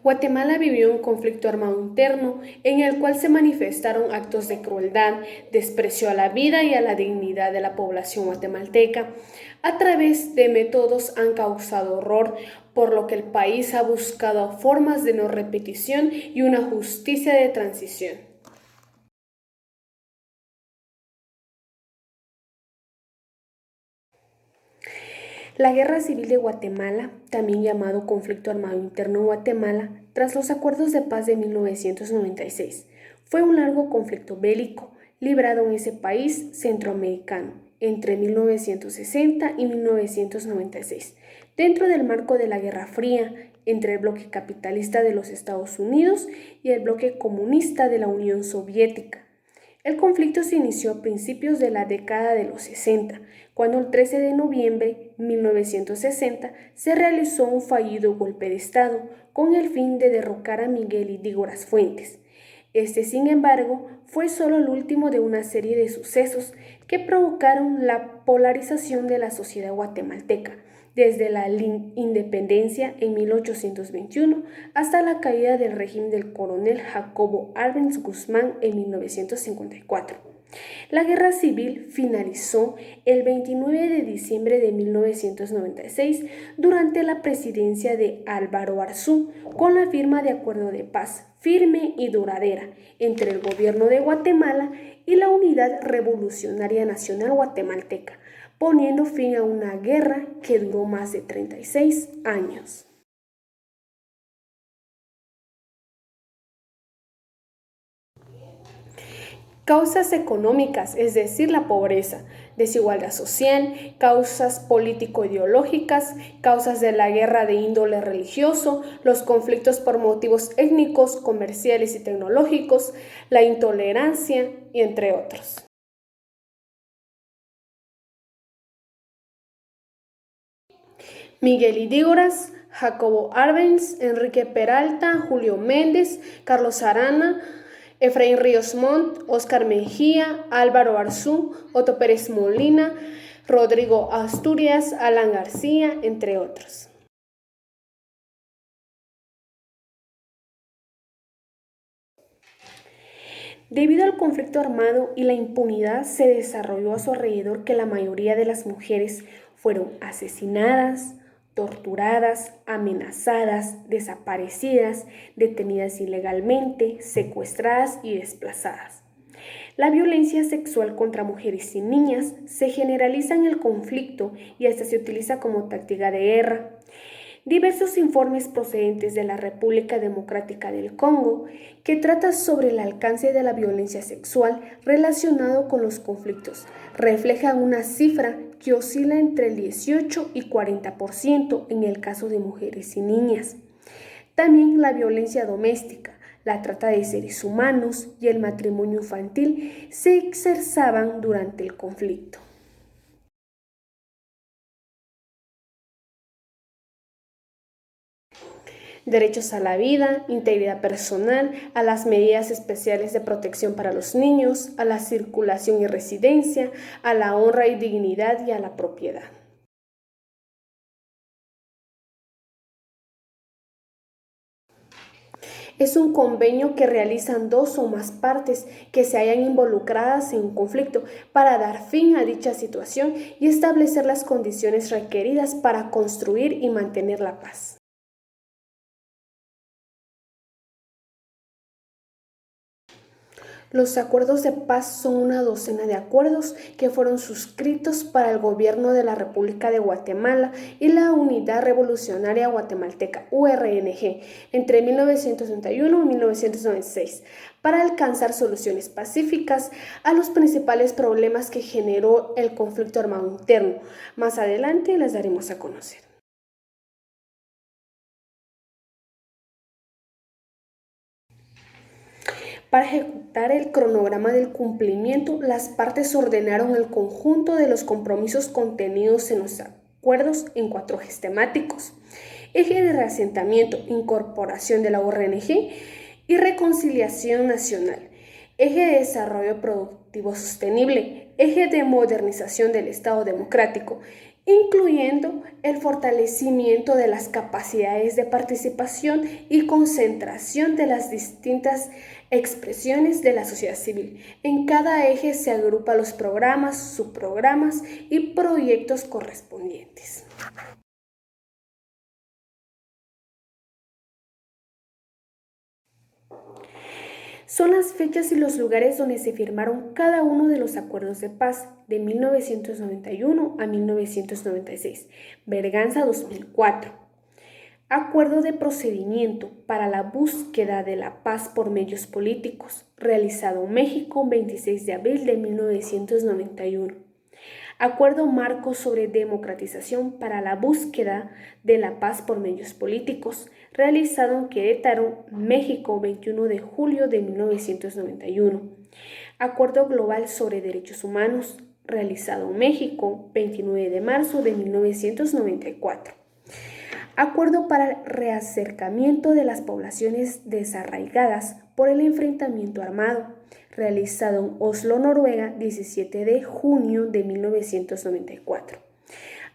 Guatemala vivió un conflicto armado interno en el cual se manifestaron actos de crueldad, desprecio a la vida y a la dignidad de la población guatemalteca. A través de métodos han causado horror, por lo que el país ha buscado formas de no repetición y una justicia de transición. La Guerra Civil de Guatemala, también llamado Conflicto Armado Interno en Guatemala, tras los acuerdos de paz de 1996, fue un largo conflicto bélico librado en ese país centroamericano entre 1960 y 1996, dentro del marco de la Guerra Fría entre el bloque capitalista de los Estados Unidos y el bloque comunista de la Unión Soviética. El conflicto se inició a principios de la década de los 60, cuando el 13 de noviembre de 1960 se realizó un fallido golpe de Estado con el fin de derrocar a Miguel Ydígoras Fuentes. Este, sin embargo, fue solo el último de una serie de sucesos que provocaron la polarización de la sociedad guatemalteca, desde la independencia en 1821 hasta la caída del régimen del coronel Jacobo Arbenz Guzmán en 1954. La guerra civil finalizó el 29 de diciembre de 1996 durante la presidencia de Álvaro Arzú, con la firma de acuerdo de paz firme y duradera entre el gobierno de Guatemala y la Unidad Revolucionaria Nacional Guatemalteca, poniendo fin a una guerra que duró más de 36 años. Causas económicas, es decir, la pobreza, desigualdad social, causas político-ideológicas, causas de la guerra de índole religioso, los conflictos por motivos étnicos, comerciales y tecnológicos, la intolerancia, y entre otros. Miguel Ydígoras, Jacobo Arbenz, Enrique Peralta, Julio Méndez, Carlos Arana, Efraín Ríos Montt, Óscar Mejía, Álvaro Arzú, Otto Pérez Molina, Rodrigo Asturias, Alan García, entre otros. Debido al conflicto armado y la impunidad se desarrolló a su alrededor que la mayoría de las mujeres fueron asesinadas, torturadas, amenazadas, desaparecidas, detenidas ilegalmente, secuestradas y desplazadas. La violencia sexual contra mujeres y niñas se generaliza en el conflicto y hasta se utiliza como táctica de guerra. Diversos informes procedentes de la República Democrática del Congo que tratan sobre el alcance de la violencia sexual relacionado con los conflictos reflejan una cifra que oscila entre el 18 y 40% en el caso de mujeres y niñas. También la violencia doméstica, la trata de seres humanos y el matrimonio infantil se exerzaban durante el conflicto. Derechos a la vida, integridad personal, a las medidas especiales de protección para los niños, a la circulación y residencia, a la honra y dignidad y a la propiedad. Es un convenio que realizan dos o más partes que se hayan involucradas en un conflicto para dar fin a dicha situación y establecer las condiciones requeridas para construir y mantener la paz. Los acuerdos de paz son una docena de acuerdos que fueron suscritos para el gobierno de la República de Guatemala y la Unidad Revolucionaria Guatemalteca, URNG, entre 1961 y 1996, para alcanzar soluciones pacíficas a los principales problemas que generó el conflicto armado interno. Más adelante les daremos a conocer. Para ejecutar el cronograma del cumplimiento, las partes ordenaron el conjunto de los compromisos contenidos en los acuerdos en 4 ejes temáticos: eje de reasentamiento, incorporación de la URNG y reconciliación nacional; eje de desarrollo productivo sostenible, eje de modernización del Estado democrático, incluyendo el fortalecimiento de las capacidades de participación y concentración de las distintas expresiones de la sociedad civil. En cada eje se agrupan los programas, subprogramas y proyectos correspondientes. Son las fechas y los lugares donde se firmaron cada uno de los acuerdos de paz de 1991 a 1996. Berganza 2004. Acuerdo de procedimiento para la búsqueda de la paz por medios políticos, realizado en México 26 de abril de 1991. Acuerdo marco sobre democratización para la búsqueda de la paz por medios políticos, realizado en Querétaro, México, 21 de julio de 1991. Acuerdo global sobre derechos humanos, realizado en México, 29 de marzo de 1994. Acuerdo para el reacercamiento de las poblaciones desarraigadas por el enfrentamiento armado, realizado en Oslo, Noruega, 17 de junio de 1994.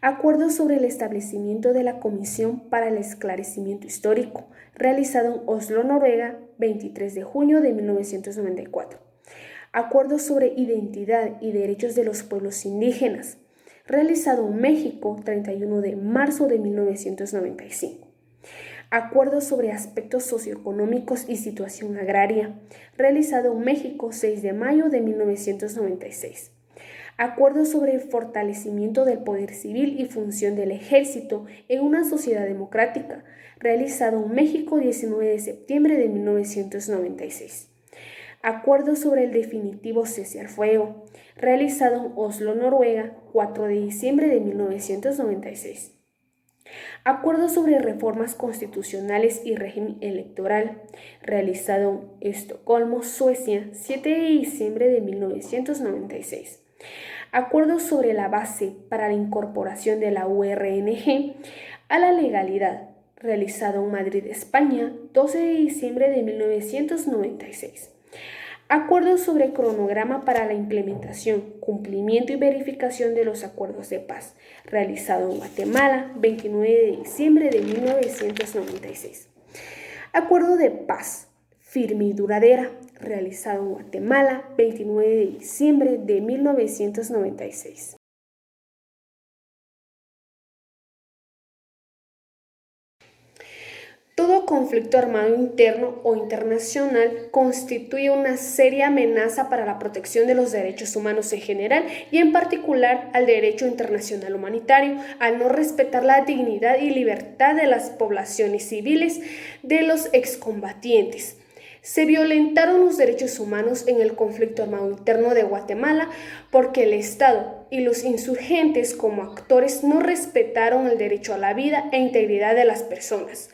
Acuerdo sobre el establecimiento de la Comisión para el Esclarecimiento Histórico, realizado en Oslo, Noruega, 23 de junio de 1994. Acuerdo sobre identidad y derechos de los pueblos indígenas, realizado en México, 31 de marzo de 1995. Acuerdo sobre aspectos socioeconómicos y situación agraria, realizado en México, 6 de mayo de 1996. Acuerdo sobre el fortalecimiento del poder civil y función del ejército en una sociedad democrática, realizado en México, 19 de septiembre de 1996. Acuerdo sobre el definitivo cese al fuego, realizado en Oslo, Noruega, 4 de diciembre de 1996. Acuerdo sobre reformas constitucionales y régimen electoral, realizado en Estocolmo, Suecia, 7 de diciembre de 1996. Acuerdo sobre la base para la incorporación de la URNG a la legalidad, realizado en Madrid, España, 12 de diciembre de 1996. Acuerdo sobre cronograma para la implementación, cumplimiento y verificación de los acuerdos de paz, realizado en Guatemala, 29 de diciembre de 1996. Acuerdo de paz, firme y duradera, realizado en Guatemala, 29 de diciembre de 1996. Todo conflicto armado interno o internacional constituye una seria amenaza para la protección de los derechos humanos en general y en particular al derecho internacional humanitario, al no respetar la dignidad y libertad de las poblaciones civiles de los excombatientes. Se violentaron los derechos humanos en el conflicto armado interno de Guatemala porque el Estado y los insurgentes como actores no respetaron el derecho a la vida e integridad de las personas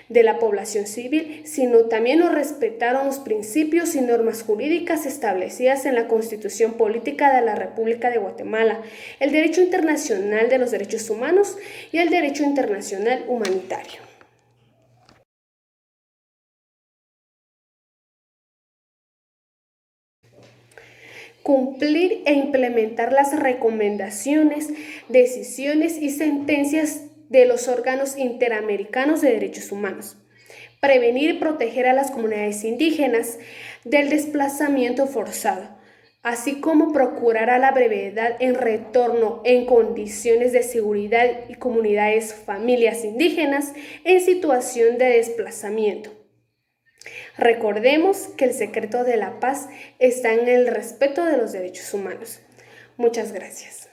de la población civil, sino también no respetaron los principios y normas jurídicas establecidas en la Constitución Política de la República de Guatemala, el derecho internacional de los derechos humanos y el derecho internacional humanitario. Cumplir e implementar las recomendaciones, decisiones y sentencias de los órganos interamericanos de derechos humanos. Prevenir y proteger a las comunidades indígenas del desplazamiento forzado, así como procurar a la brevedad en retorno en condiciones de seguridad y comunidades, familias indígenas en situación de desplazamiento. Recordemos que el secreto de la paz está en el respeto de los derechos humanos. Muchas gracias.